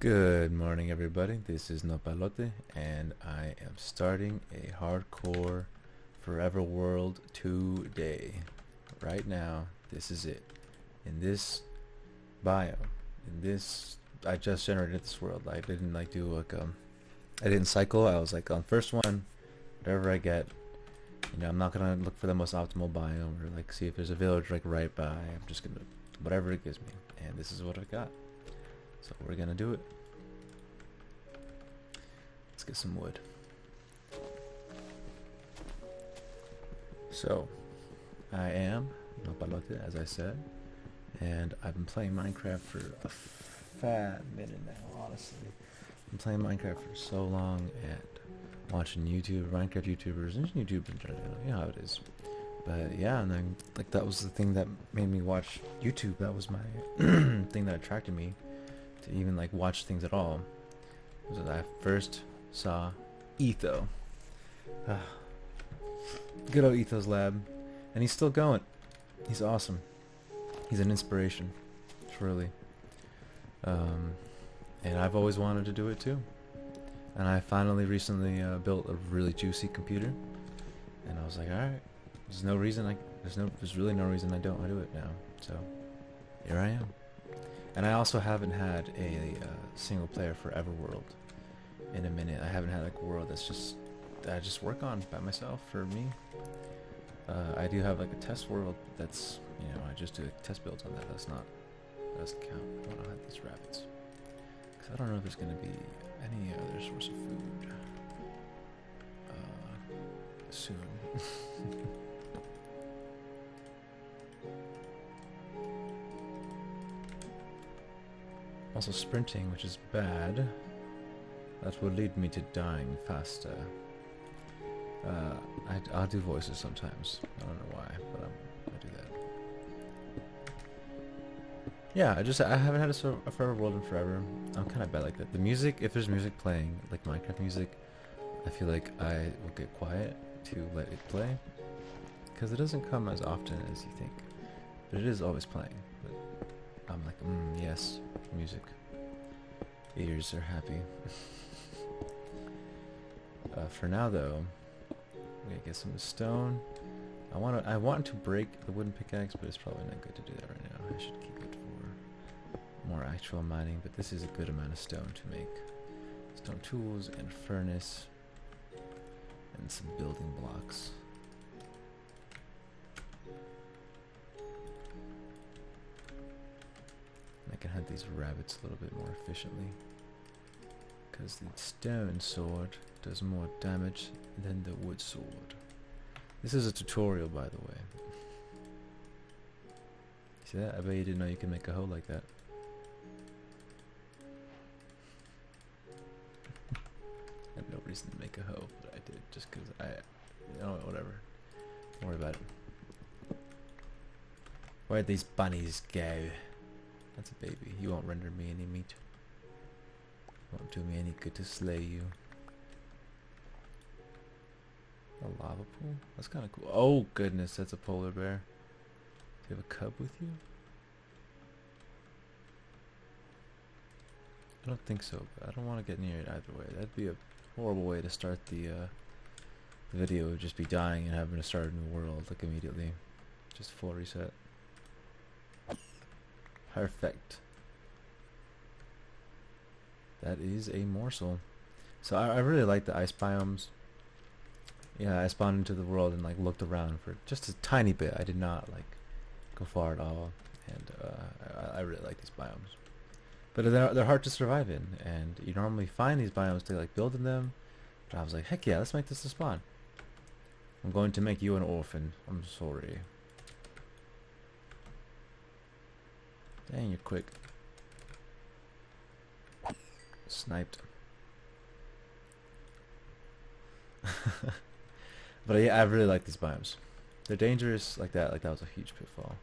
Good morning, everybody. This is Nopalote, and I am starting a hardcore forever world today. Right now, this is it. In this biome, I just generated this world. I didn't I didn't cycle. I was like on first one, whatever I get. I'm not gonna look for the most optimal biome or like see if there's a village like right by. I'm just gonna whatever it gives me, and this is what I got. So we're gonna do it. Let's get some wood. So, I am Nopalote, as I said, and I've been playing Minecraft for a fat minute now, honestly. I've been playing Minecraft for so long and watching Minecraft YouTubers, and YouTube in general, you know how it is. But yeah, and then, like, that was the thing that made me watch YouTube. That was my thing that attracted me to even, like, watch things at all. Was that I first saw Etho. Good old Etho's lab. And he's still going. He's awesome. He's an inspiration. Truly. And I've always wanted to do it too. And I finally recently built a really juicy computer. And I was like, alright. There's really no reason I don't do it now. So, here I am. And I also haven't had a single player forever world in a minute. I haven't had like a world that I just work on by myself for me. I do have like a test world that's, I just do test builds on that. That doesn't count. I want to have these rabbits because I don't know if there's going to be any other source of food soon. Also sprinting, which is bad. That will lead me to dying faster. I'll do voices sometimes. I don't know why, but I do that. Yeah, I haven't had a forever world in forever. I'm kind of bad like that. The music, if there's music playing, like Minecraft music, I feel like I will get quiet to let it play. Because it doesn't come as often as you think. But it is always playing. But I'm like, yes, music. Ears are happy. For now, though, we gotta get some stone. I want to break the wooden pickaxe, but it's probably not good to do that right now. I should keep it for more actual mining. But this is a good amount of stone to make stone tools and furnace and some building blocks. I can hunt these rabbits a little bit more efficiently. Because the stone sword does more damage than the wood sword. This is a tutorial, by the way. See that? I bet you didn't know you can make a hoe like that. I had no reason to make a hoe, but I did just because whatever. Don't worry about it. Where'd these bunnies go? That's a baby. You won't render me any meat. Won't do me any good to slay you. A lava pool? That's kind of cool. Oh goodness, that's a polar bear. Do you have a cub with you? I don't think so, but I don't want to get near it either way. That'd be a horrible way to start the video. It would just be dying and having to start a new world like immediately. Just full reset. Perfect. That is a morsel. So I really like the ice biomes. Yeah, I spawned into the world and like looked around for just a tiny bit. I did not like go far at all, and I really like these biomes. But they're hard to survive in, and you normally find these biomes to like build in them. But I was like, heck yeah, let's make this a spawn. I'm going to make you an orphan. I'm sorry. Dang, you're quick. Sniped. But yeah, I really like these biomes. They're dangerous like that. Like that was a huge pitfall.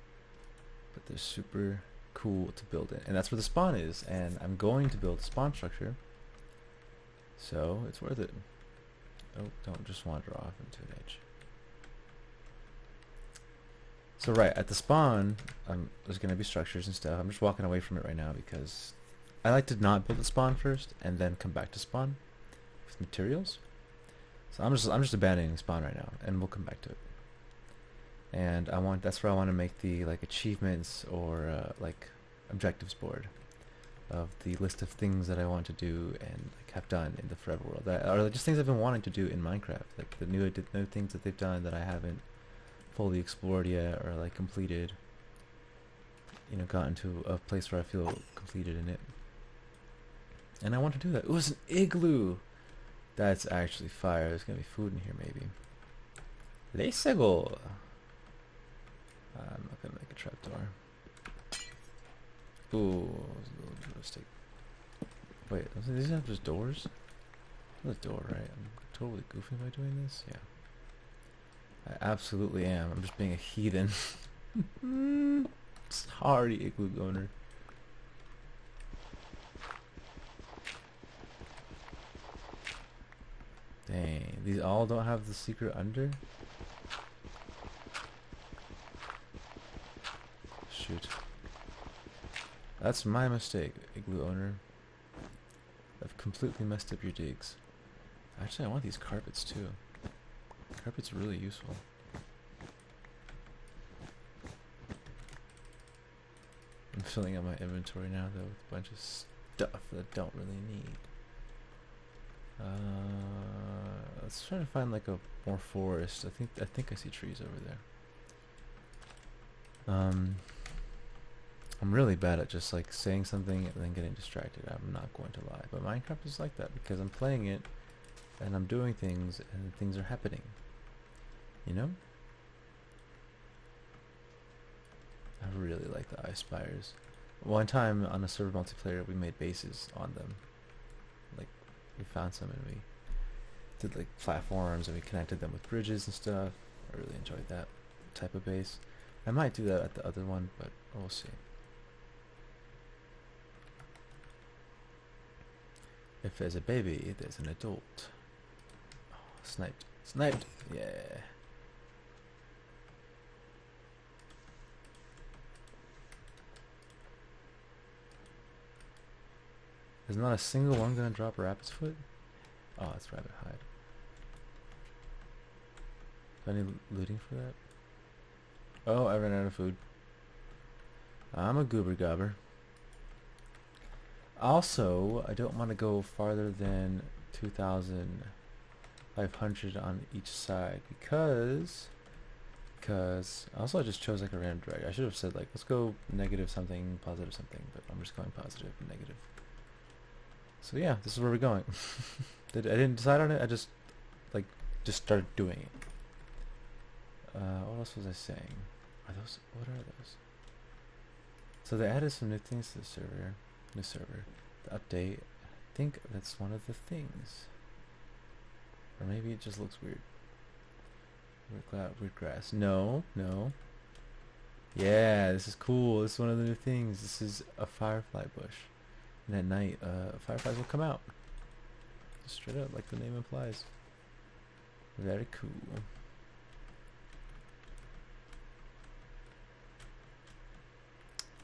But they're super cool to build in. And that's where the spawn is. And I'm going to build a spawn structure. So it's worth it. Oh, don't just wander off into an edge. So right, at the spawn, there's going to be structures and stuff. I'm just walking away from it right now because I like to not build a spawn first and then come back to spawn with materials. So I'm just abandoning spawn right now, and we'll come back to it. And that's where I want to make the like achievements or like objectives board of the list of things that I want to do and like have done in the Forever World, that are just things I've been wanting to do in Minecraft, like the new things that they've done that I haven't fully explored yet or like completed, you know, gotten to a place where I feel completed in it. And I want to do that. It was an igloo. That's actually fire. There's gonna be food in here maybe. Let's go. I'm not gonna make a trapdoor. Ooh, that was a little mistake. Wait, these are just doors? That's a door, right? I'm totally goofy by doing this? Yeah. I absolutely am. I'm just being a heathen. Sorry, igloo owner. Dang, these all don't have the secret under? Shoot. That's my mistake, igloo owner. I've completely messed up your digs. Actually, I want these carpets too. Carpet's really useful. I'm filling up my inventory now though with a bunch of stuff that I don't really need. Let's try to find like a more forest. I think I see trees over there. I'm really bad at just like saying something and then getting distracted. I'm not going to lie, but Minecraft is like that because I'm playing it and I'm doing things and things are happening. You know? I really like the ice spires. One time on a server multiplayer, we made bases on them. Like, we found some and we did like platforms and we connected them with bridges and stuff. I really enjoyed that type of base. I might do that at the other one, but we'll see. If there's a baby, there's an adult. Oh, sniped. Sniped! Yeah. There's not a single one gonna drop Rabbit's Foot? Oh, it's Rabbit Hide. Any looting for that? Oh, I ran out of food. I'm a goober gobber. Also, I don't want to go farther than 2,500 on each side because also I just chose like a random drag. I should have said like let's go negative something, positive something, but I'm just going positive and negative. So yeah, this is where we're going. I didn't decide on it. I just started doing it. What else was I saying? What are those? So they added some new things to the server. New server. The update. I think that's one of the things. Or maybe it just looks weird. Weird grass. No. Yeah, this is cool. This is one of the new things. This is a firefly bush. And at night, fireflies will come out. Just straight up, like the name implies. Very cool.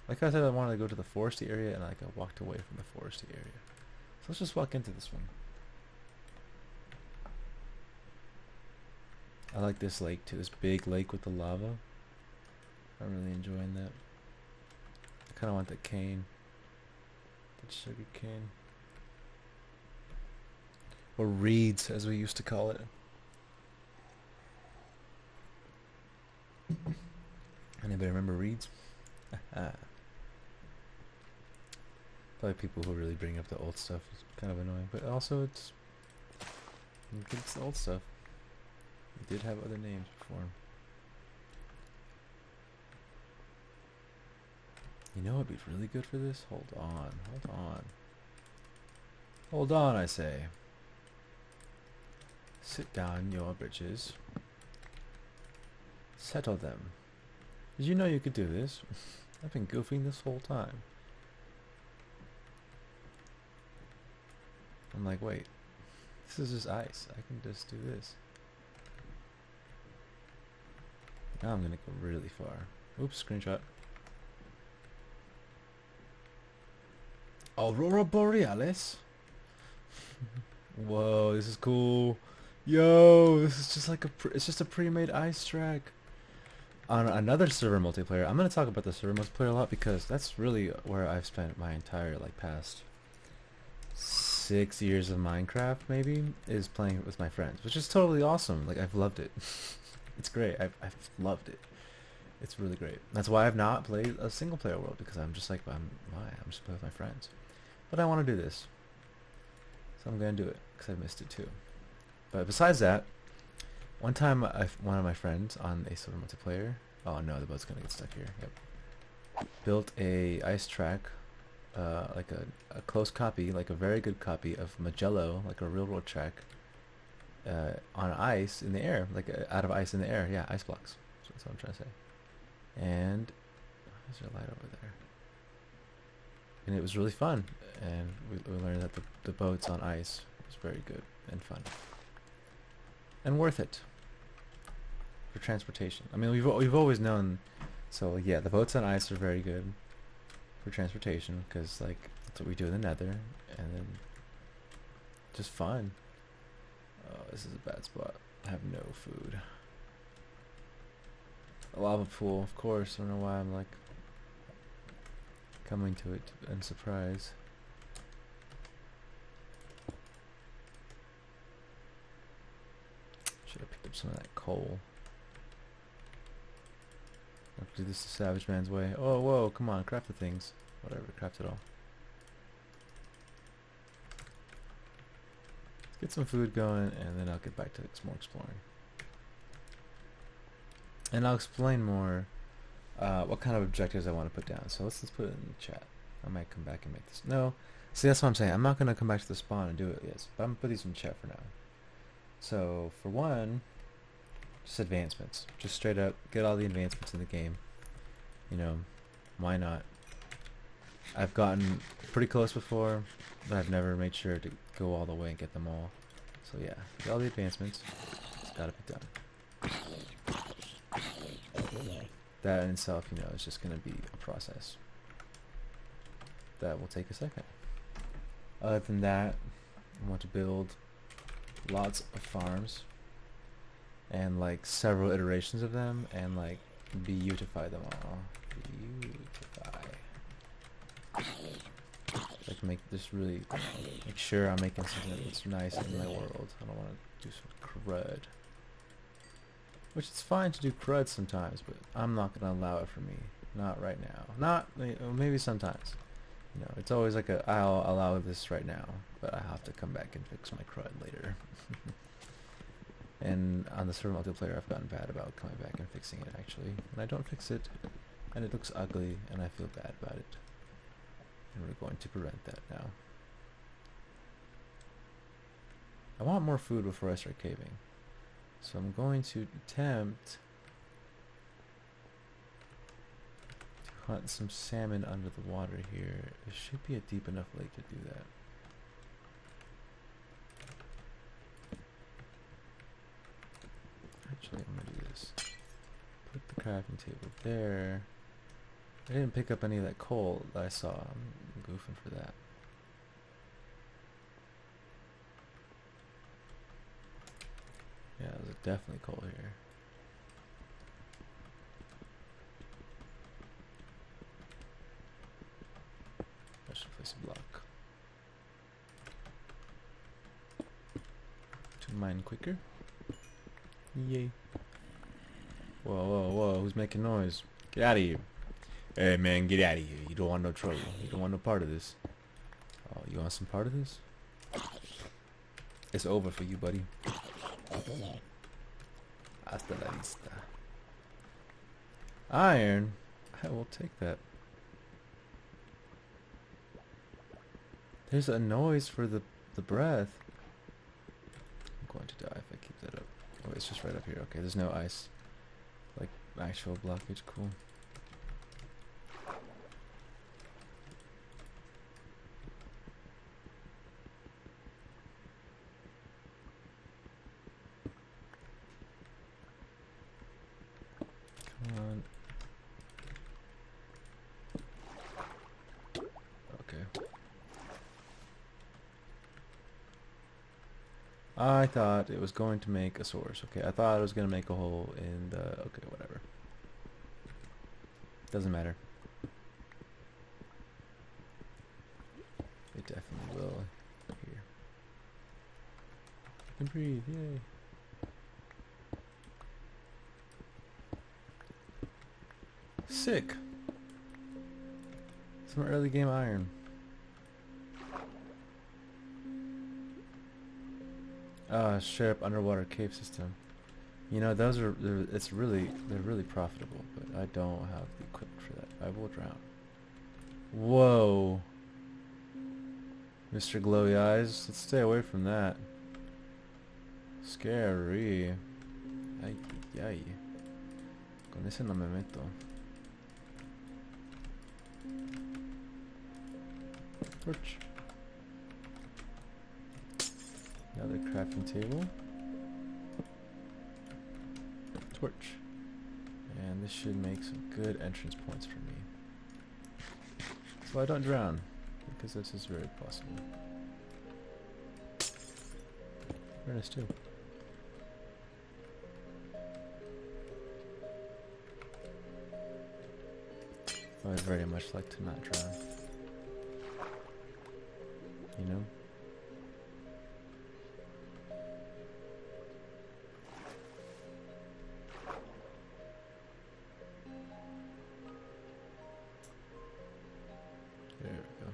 Like I said, I wanted to go to the foresty area, and like I walked away from the foresty area. So let's just walk into this one. I like this lake too, this big lake with the lava. I'm really enjoying that. I kind of want that cane. That sugar cane. Or reeds, as we used to call it. Anybody remember reeds? Probably people who really bring up the old stuff is kind of annoying, but also it's the old stuff. It did have other names before. You know what would be really good for this? Hold on, I say. Sit down, your britches. Settle them. Did you know you could do this? I've been goofing this whole time. I'm like, wait, this is just ice. I can just do this. Now I'm gonna go really far. Oops, screenshot. Aurora Borealis. Whoa, this is cool. Yo, this is just like it's just a pre-made ice track. On another server multiplayer, I'm gonna talk about the server multiplayer a lot because that's really where I've spent my entire like past 6 years of Minecraft maybe, is playing it with my friends, which is totally awesome. Like I've loved it. It's great. I've loved it. It's really great. That's why I've not played a single player world, because I'm just like I'm just playing with my friends. But I want to do this, so I'm gonna do it because I missed it too. But besides that, one time one of my friends on a server multiplayer. Oh no, the boat's gonna get stuck here. Yep. Built a ice track, like a close copy, like a very good copy of Magello, like a real world track, on ice in the air, like out of ice in the air. Yeah, ice blocks. That's what I'm trying to say. And there's a light over there. And it was really fun, and we learned that the boats on ice was very good and fun and worth it for transportation. I mean, we've always known. So yeah, the boats on ice are very good for transportation because like that's what we do in the Nether, and then just fun. Oh, this is a bad spot. I have no food. A lava pool, of course. I don't know why I'm like coming to it in surprise. Should have picked up some of that coal. I have to do this the savage man's way. Oh, whoa, come on, craft the things. Whatever, craft it all. Let's get some food going, and then I'll get back to more exploring. And I'll explain more what kind of objectives I want to put down. So let's put it in the chat. I might come back and make this. No, see, that's what I'm saying. I'm not going to come back to the spawn and do it, yes. But I'm going to put these in the chat for now. So, for one, just advancements. Just straight up, get all the advancements in the game. You know, why not? I've gotten pretty close before, but I've never made sure to go all the way and get them all. So yeah, get all the advancements. It's gotta be done. That in itself, you know, is just gonna be a process. That will take a second. Other than that, I want to build lots of farms and like several iterations of them, and like beautify them all. Beautify. Like make this really, make sure I'm making something that's nice in my world. I don't want to do some crud. Which it's fine to do crud sometimes, but I'm not gonna allow it for me. Not right now. Not maybe sometimes. You know, it's always like I'll allow this right now, but I have to come back and fix my crud later. And on the server multiplayer, I've gotten bad about coming back and fixing it actually. And I don't fix it, and it looks ugly, and I feel bad about it. And we're going to prevent that now. I want more food before I start caving. So I'm going to attempt to hunt some salmon under the water here. There should be a deep enough lake to do that. Actually, I'm going to do this. Put the crafting table there. I didn't pick up any of that coal that I saw. I'm goofing for that. Yeah, there's definitely coal here. I should place a block to mine quicker. Yay. Whoa, whoa, whoa, who's making noise? Get out of here. Hey man, get out of here. You don't want no trouble. You don't want no part of this. Oh, you want some part of this? It's over for you, buddy. Hasta la vista. Iron? I will take that. There's a noise for the breath. I'm going to die if I keep that up. Oh, it's just right up here. Okay, there's no ice. Like, actual blockage. Cool. Come on. Okay. I thought it was going to make a source. Okay, I thought it was going to make a hole in the... Okay, whatever. Doesn't matter. It definitely will. Here. I can breathe, yay. Sick. Some early game iron. Share up underwater cave system. You know, those are they're really profitable, but I don't have the equipment for that. I will drown. Whoa. Mr. Glowy Eyes, let's stay away from that. Scary. Ay, ay. Con ese no me meto. Torch. Another crafting table. Torch. And this should make some good entrance points for me. So I don't drown, because this is very possible. Very nice too. I would very much like to not drown. You know? There we go.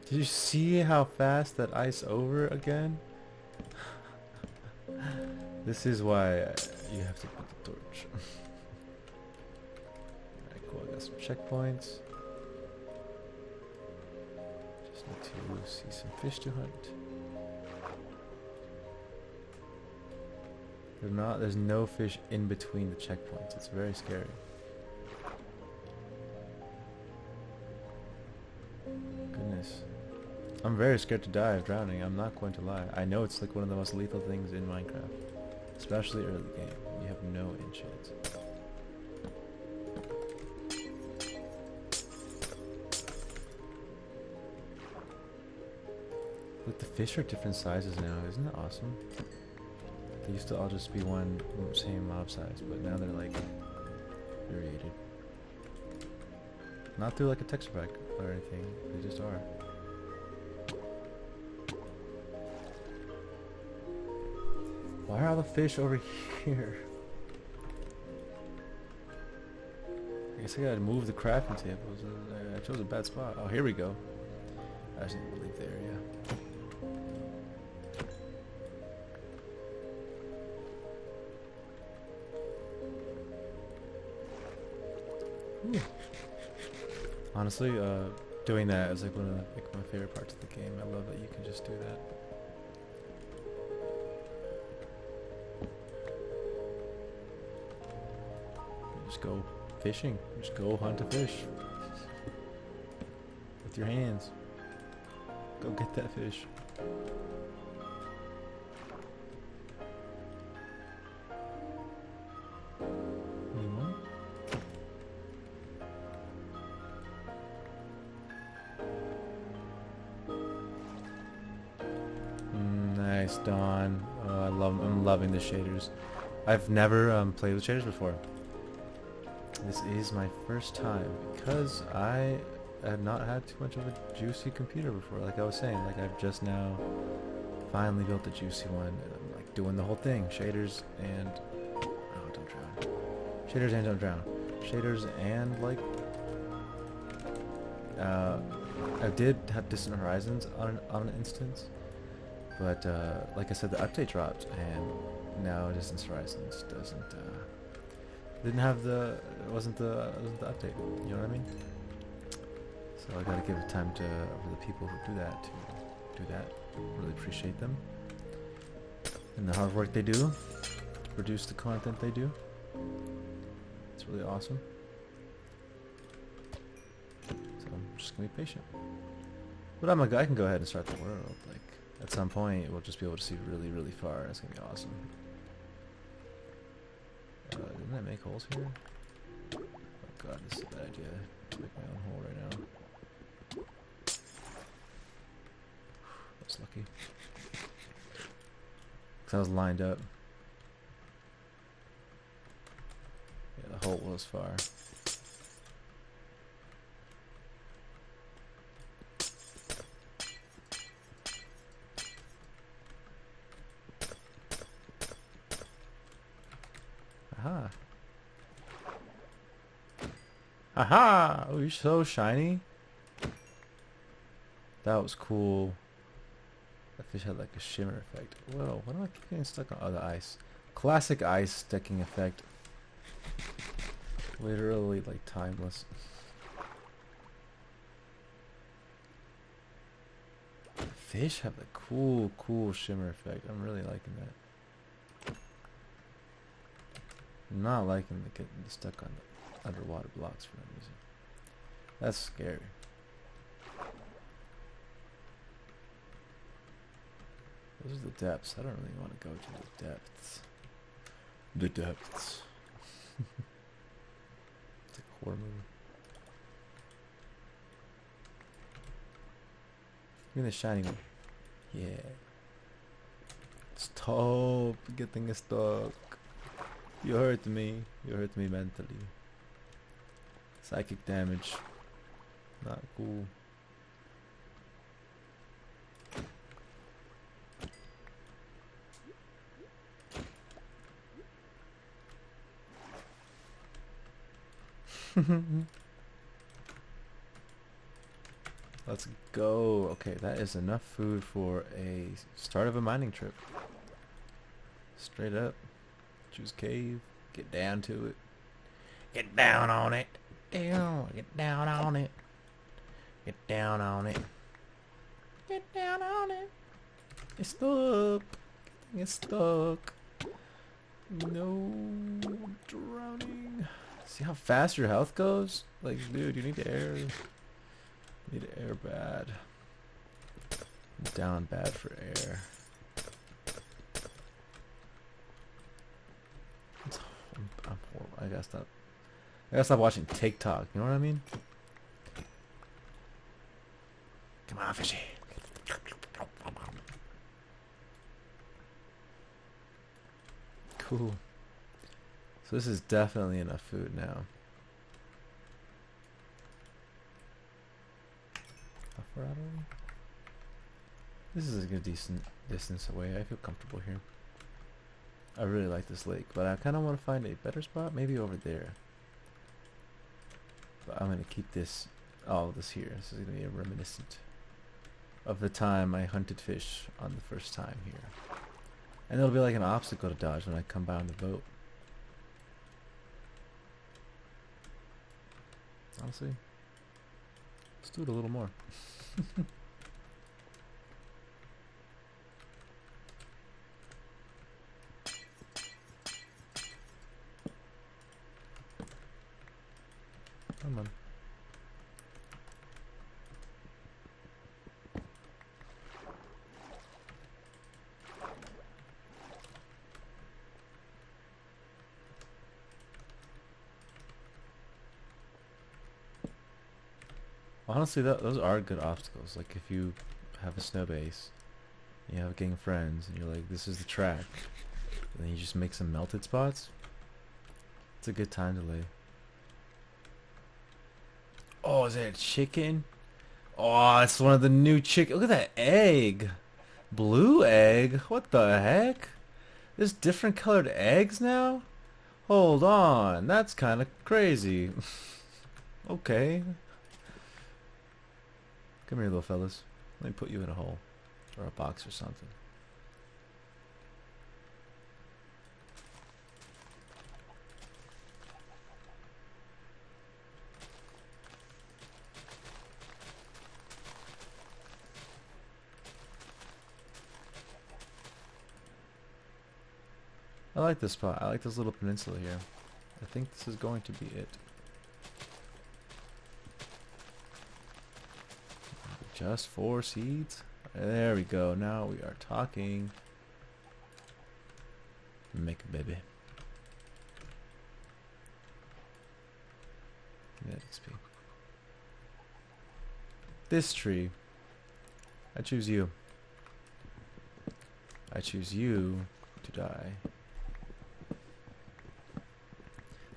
Did you see how fast that ice over again? This is why you have to put the torch. Alright, cool. I got some checkpoints. Just need to see some fish to hunt. There's no fish in between the checkpoints. It's very scary. Goodness. I'm very scared to die of drowning, I'm not going to lie. I know it's like one of the most lethal things in Minecraft. Especially early game. You have no chance. Look, the fish are different sizes now, isn't that awesome? They used to all just be one same mob size, but now they're like variated. Not through like a texture pack or anything, they just are. Why are all the fish over here? I guess I gotta move the crafting tables. I chose a bad spot. Oh, here we go. I just didn't leave the area. Ooh. Honestly, doing that is like one of my favorite parts of the game. I love that you can just do that. Just go fishing. Just go hunt a fish. With your hands. Go get that fish. Anyone? Nice, Dawn. Oh, I'm loving the shaders. I've never played with shaders before. This is my first time because I have not had too much of a juicy computer before. Like I was saying, like I've just now finally built a juicy one, and I'm like doing the whole thing: shaders and oh, don't drown. Shaders and don't drown. Shaders and like I did have Distant Horizons on an instance, but like I said, the update dropped, and now Distant Horizons doesn't. Didn't have it wasn't the update, you know what I mean? So I gotta give it time for the people who do that to do that. Really appreciate them. And the hard work they do, produce the content they do. It's really awesome. So I'm just gonna be patient. But I can go ahead and start the world. Like, at some point, we'll just be able to see really, really far. It's gonna be awesome. Didn't I make holes here? Oh god, this is a bad idea. To make my own hole right now. That's lucky. Because I was lined up. Yeah, the hole was far. Aha. Aha! Oh, you're so shiny. That was cool. That fish had like a shimmer effect. Whoa, why do I keep getting stuck on the ice? Classic ice sticking effect. Literally like timeless. Fish have the cool shimmer effect. I'm really liking that. I'm not liking the getting stuck on the underwater blocks for no reason. That's scary. Those are the depths. I don't really want to go to the depths. The depths. It's like a horror movie. Look at the shiny one. Yeah. Stop getting stuck. You hurt me. You hurt me mentally. Psychic damage. Not cool. Let's go. Okay, that is enough food for a start of a mining trip. Straight up. Choose cave. Get down to it. Get down on it. Down. Get down on it. Get down on it. Get down on it. It's stuck. It's stuck. No drowning. See how fast your health goes? Like, dude, you need to air. You need to air bad. Down bad for air. I'm horrible. I gotta stop watching TikTok. You know what I mean? Come on, fishy. Cool. So this is definitely enough food now. How far out are we? This is a good decent distance away. I feel comfortable here. I really like this lake, but I kind of want to find a better spot, maybe over there. But I'm going to keep this, all of this here. This is going to be a reminiscent of the time I hunted fish on the first time here. And it'll be like an obstacle to dodge when I come by on the boat. Honestly, let's do it a little more. Come on. Honestly, those are good obstacles. Like if you have a snow base, you have a gang of friends, and you're like, this is the track, and then you just make some melted spots. It's a good time to lay. Oh, is that a chicken? Oh, it's one of the new chicken. Look at that egg. Blue egg? What the heck? There's different colored eggs now? Hold on. That's kind of crazy. Okay. Come here, little fellas. Let me put you in a hole. Or a box or something. I like this spot. I like this little peninsula here. I think this is going to be it. Just 4 seeds? There we go. Now we are talking. Make a baby. Give me that XP. This tree. I choose you. I choose you to die.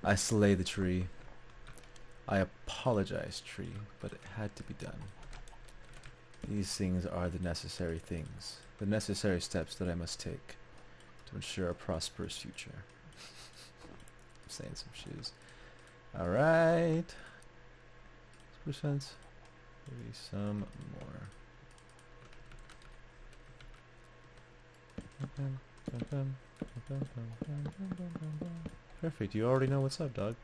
I slay the tree. I apologize, tree, but it had to be done. These things are the necessary things, the necessary steps that I must take to ensure a prosperous future. I'm saying some shoes. Alright. Percent. Maybe some more. Perfect, you already know what's up, dog.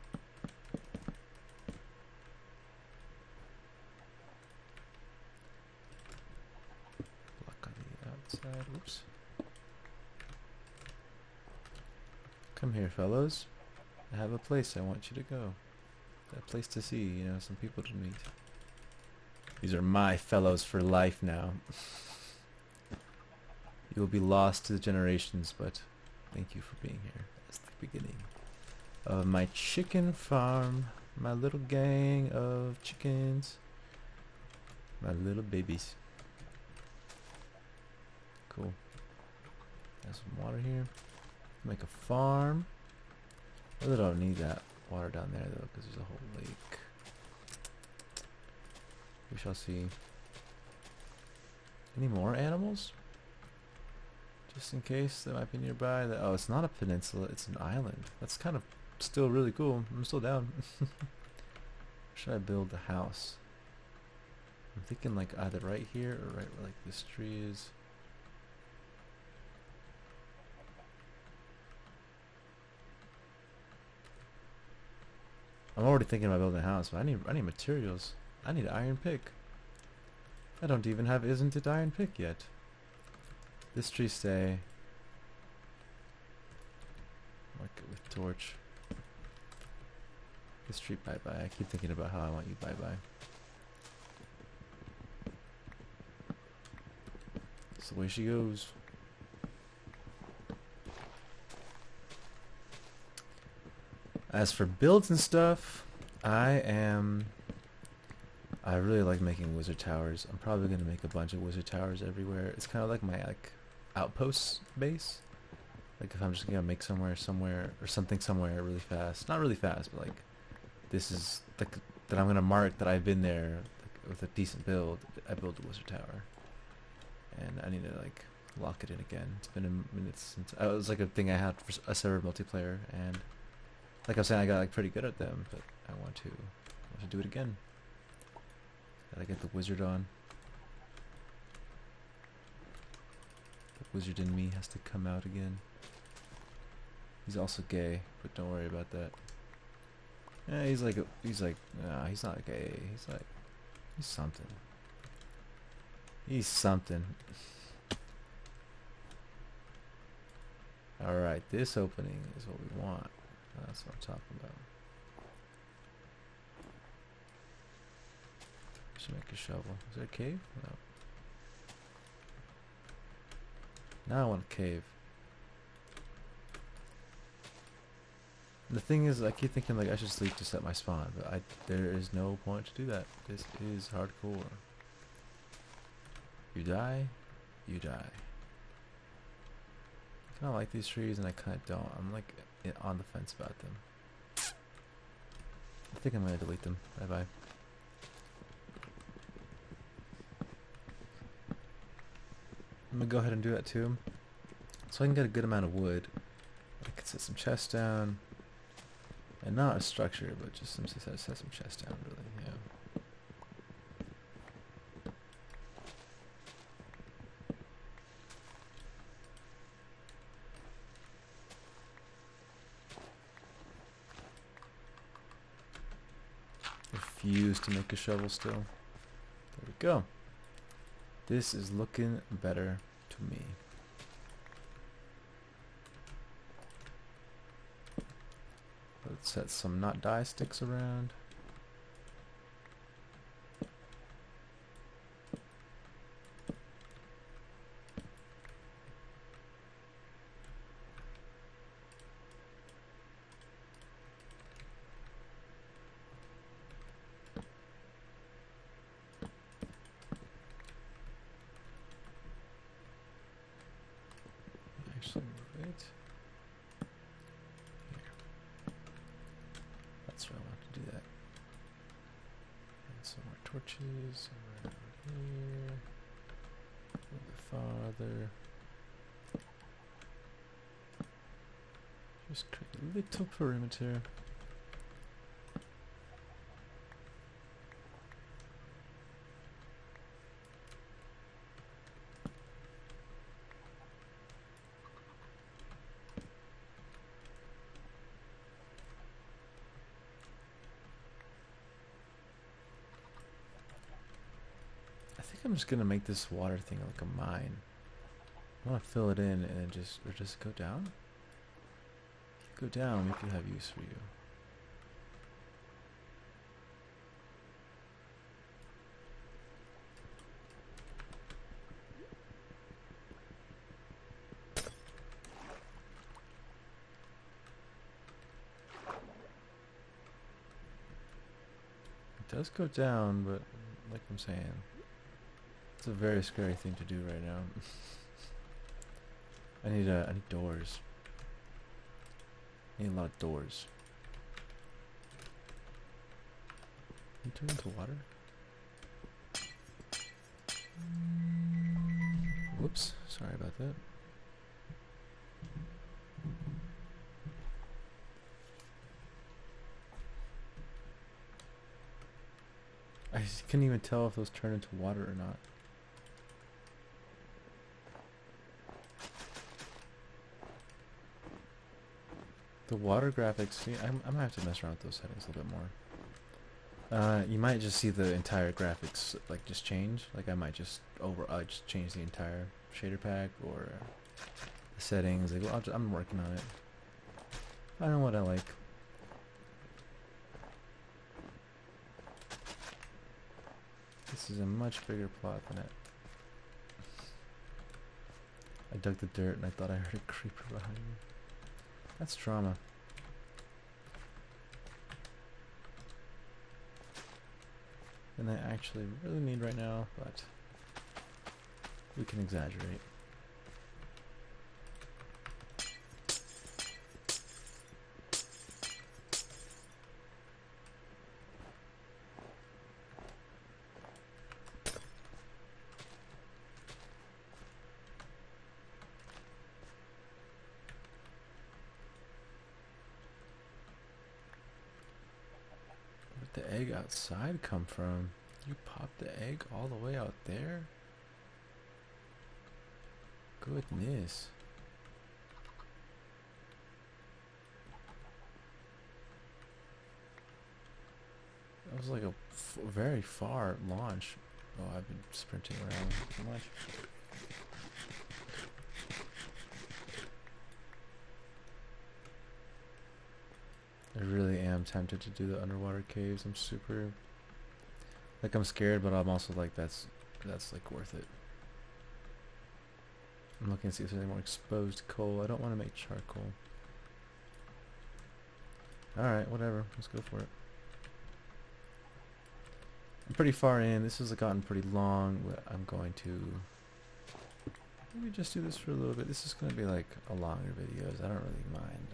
Block on the outside, oops. Come here, fellows. I have a place I want you to go. A place to see, you know, some people to meet. These are my fellows for life now. You will be lost to the generations, but thank you for being here. That's the beginning of my chicken farm. My little gang of chickens. My little babies. Cool. Got some water here. Make a farm. I really don't need that water down there though, because there's a whole lake. We shall see. Any more animals? Just in case they might be nearby. Oh, it's not a peninsula, it's an island. That's kind of still really cool. I'm still down. Where should I build the house? I'm thinking like either right here or right where like this tree is. I'm already thinking about building a house, but I need materials. I need an iron pick. I don't even have isn't it iron pick yet. This tree stay. Mark it with torch. This tree bye bye. I keep thinking about how I want you bye bye. That's the way she goes. As for builds and stuff, I really like making wizard towers. I'm probably gonna make a bunch of wizard towers everywhere. It's kind of like my outpost base. Like if I'm just gonna make somewhere or something somewhere really fast. Not really fast, but like this is like that I'm gonna mark that I've been there like, with a decent build. I build a wizard tower, and I need to like lock it in again. It's been a minute since it was like a thing I had for a server multiplayer, and like I was saying, I got like pretty good at them, but I want to do it again. Gotta get the wizard on. The wizard in me has to come out again. He's also gay, but don't worry about that. Yeah, he's like, nah, he's not gay. He's something. He's something. Alright, this opening is what we want. That's what I'm talking about. Should make a shovel. Is there a cave? No. Now I want a cave. The thing is, I keep thinking like I should sleep to set my spawn, but there is no point to do that. This is hardcore. You die, you die. I kind of like these trees and I kind of don't. I'm like on the fence about them. I think I'm going to delete them. Bye bye. I'm going to go ahead and do that too. So I can get a good amount of wood. I can set some chests down. And not a structure, but just set some chests down, really, yeah. Refuse to make a shovel still. There we go. This is looking better to me. Let's set some not dye sticks around. some of it. Here. That's where I want to do that. And some more torches. Right over here. A little bit farther. Just create a little perimeter. I think I'm just gonna make this water thing like a mine. I want to fill it in and then just go down. Go down, we could have use for you. It does go down, but like I'm saying, it's a very scary thing to do right now. I need doors. I need a lot of doors. Can you turn into water? Whoops, sorry about that. I couldn't even tell if those turn into water or not. The water graphics, see, I'm gonna have to mess around with those settings a little bit more. You might just see the entire graphics like just change. Like I might just just change the entire shader pack or the settings. Like, well, I'm working on it. I know what I like. This is a much bigger plot than it. I dug the dirt and I thought I heard a creeper behind me. That's trauma. And I actually really need right now, but we can exaggerate. Where'd the egg outside come from? You popped the egg all the way out there? Goodness. That was like a very far launch. Oh, I've been sprinting around too much. I really am tempted to do the underwater caves. I'm super... Like, I'm scared, but I'm also like, that's like worth it. I'm looking to see if there's any more exposed coal. I don't want to make charcoal. Alright, whatever. Let's go for it. I'm pretty far in. This has gotten pretty long. I'm going to maybe just do this for a little bit. This is going to be like a longer videos. I don't really mind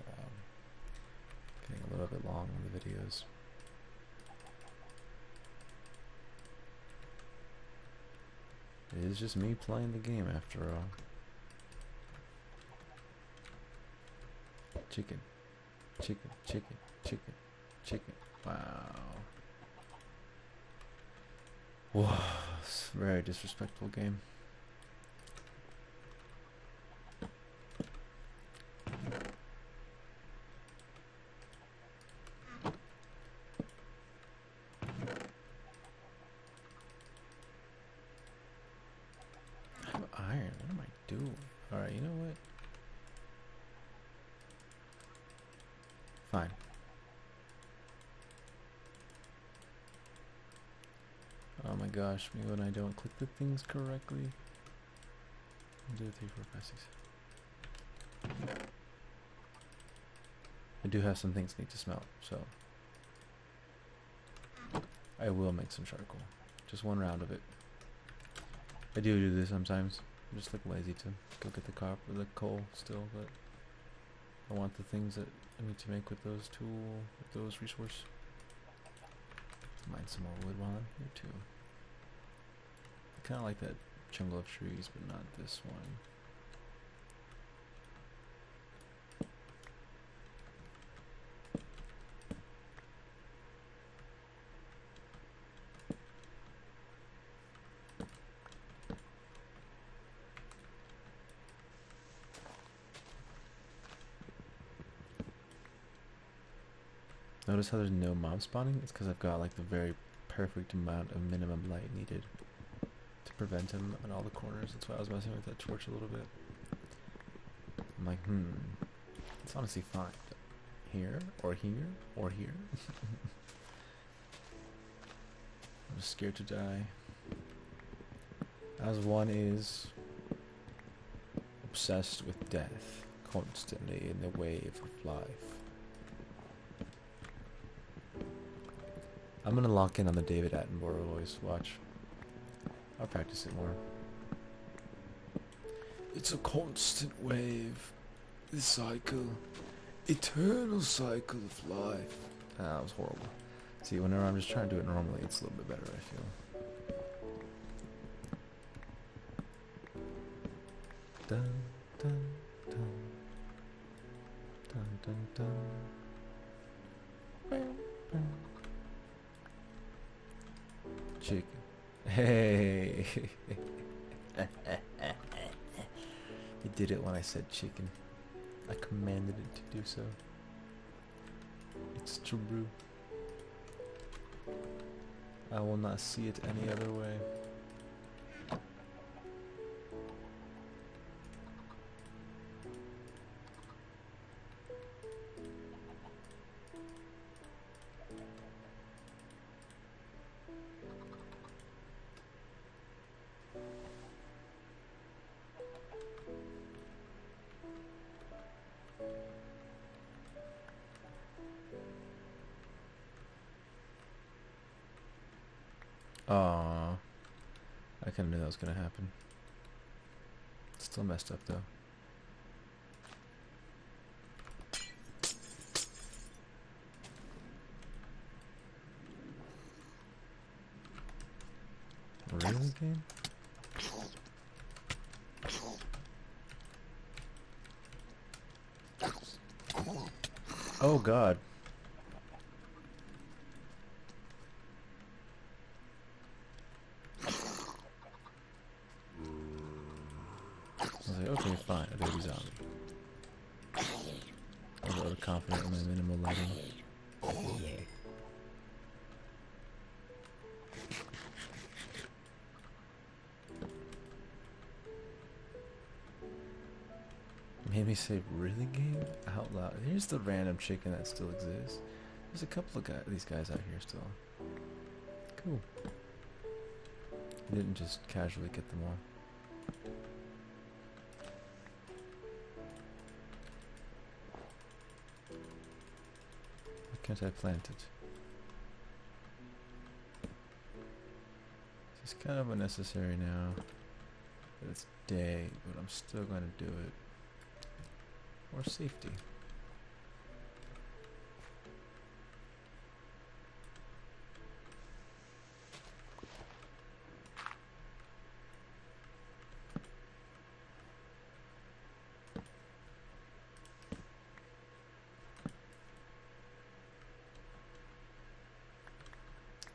getting a little bit long on the videos. It is just me playing the game after all. Chicken. Chicken, chicken, chicken, chicken. Wow. Whoa, it's a very disrespectful game. I have iron. What am I doing? Alright, you know what? Fine. Oh my gosh, me when I don't click the things correctly. 1, 2, 3, 4, 5, 6. I do have some things that need to smelt, so I will make some charcoal. Just one round of it. I do this sometimes. I'm just like lazy to go get the the coal still, but I want the things that I need to make with those resources. Mine some more wood while I'm here too. I kind of like that jungle of trees, but not this one. Notice how there's no mob spawning? It's because I've got like the very perfect amount of minimum light needed to prevent him in all the corners. That's why I was messing with that torch a little bit. I'm like, it's honestly fine. Here, or here, or here. I'm just scared to die. As one is obsessed with death, constantly in the wave of life. I'm gonna lock in on the David Attenborough voice. Watch. I'll practice it more. It's a constant wave. The cycle. Eternal cycle of life. Ah, that was horrible. See, whenever I'm just trying to do it normally, it's a little bit better, I feel. Dun, dun, dun. Dun, dun, dun. Bam, bam. Chicken. Hey. You did it when I said chicken. I commanded it to do so. It's true. I will not see it any other way. Aww. I kinda knew that was gonna happen. Still messed up though. Really, game? Oh god. I was like, okay, fine, a baby zombie. I was a little confident in my minimal lighting. Made me say, really, game? Out loud. Here's the random chicken that still exists. There's a couple of these guys out here still. Cool. You didn't just casually get them all. Why can't I plant it? It's kind of unnecessary now that it's day, but I'm still going to do it. Or safety.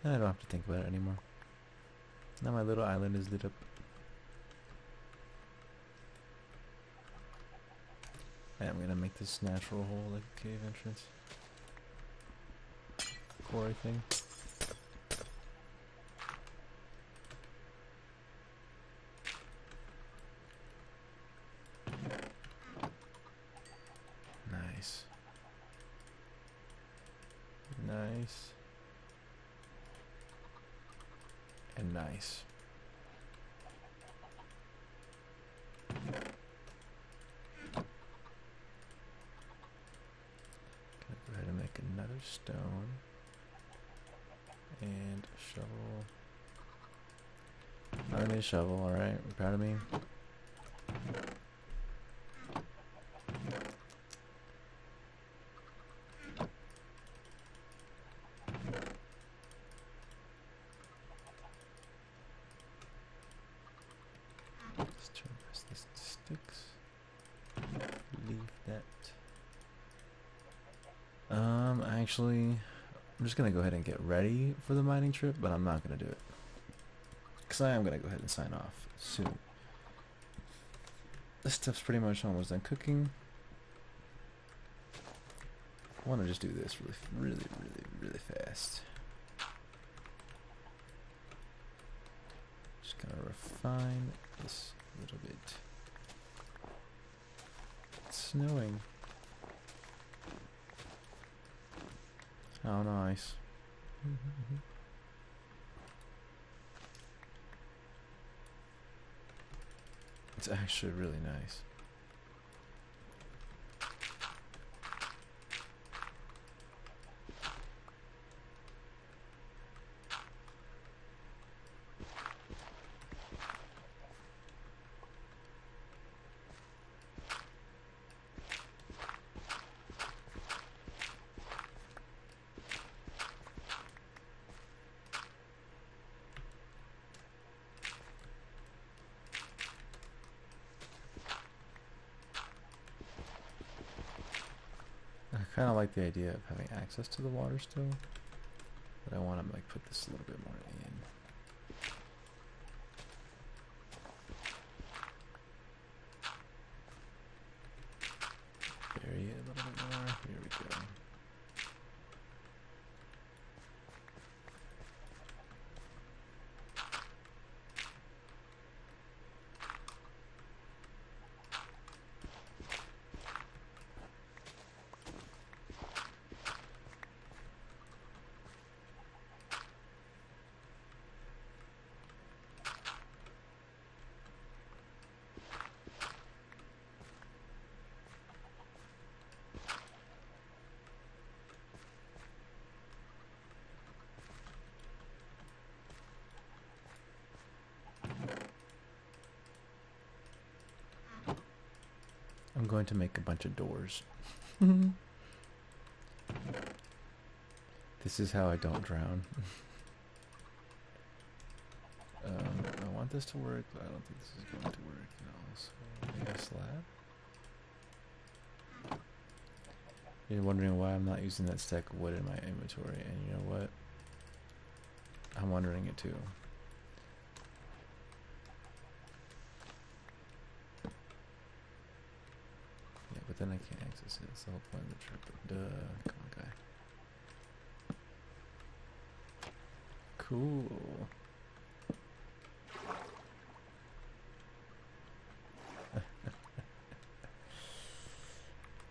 I don't have to think about it anymore. Now my little island is lit up. I'm gonna make this natural hole like a cave entrance. Quarry thing. Nice. Nice. And nice. Go ahead and make another stone and a shovel. I made a shovel, alright? You proud of me? Let's try to press this to sticks. Leave that. Actually, I'm just gonna go ahead and get ready for the mining trip, but I'm not gonna do it. Because I am gonna go ahead and sign off soon. This stuff's pretty much almost done cooking. I want to just do this really fast. Just gonna refine this a little bit. It's snowing. Oh, nice. It's actually really nice. I kind of like the idea of having access to the water still, but I want to like put this a little bit more in. Bury it a little bit more. Here we go. I'm going to make a bunch of doors. This is how I don't drown. I want this to work, but I don't think this is going to work. No, so maybe a slab. You're wondering why I'm not using that stack of wood in my inventory, and you know what? I'm wondering it too. But then I can't access it. That's the whole point of the trip. Duh. Come on, guy. Cool.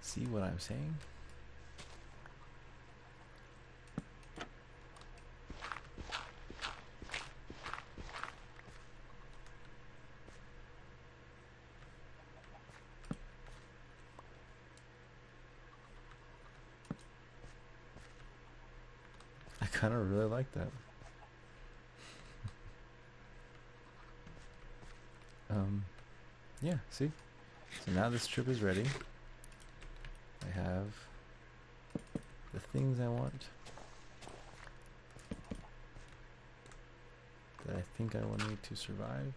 See what I'm saying? I kind of really like that. Yeah, see? So now this trip is ready. I have the things I want that I think I will need to survive.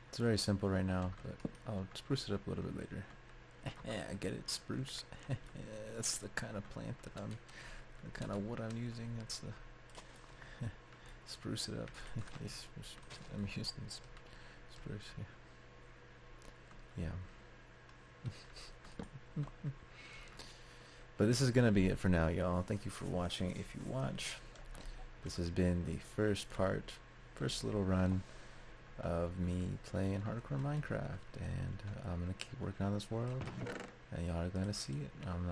It's very simple right now, but I'll spruce it up a little bit later. Yeah, I get it, spruce. That's the kind of plant that the kind of wood I'm using. That's the spruce it up. I'm using spruce. Yeah. But this is gonna be it for now, y'all. Thank you for watching. If you watch, this has been the first little run of me playing hardcore Minecraft, and I'm gonna keep working on this world, and y'all are gonna see it. I'm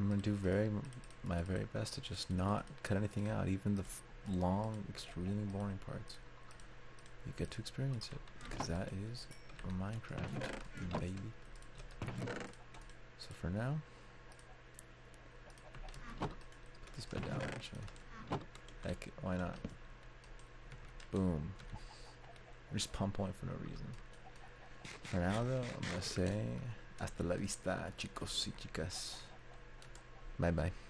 gonna do my very best to just not cut anything out, even the long, extremely boring parts. You get to experience it, because that is Minecraft, baby. So for now, put this that down actually. Heck, why not? Boom. Just pump point for no reason. For now though, I'm gonna say hasta la vista, chicos y chicas. Bye bye.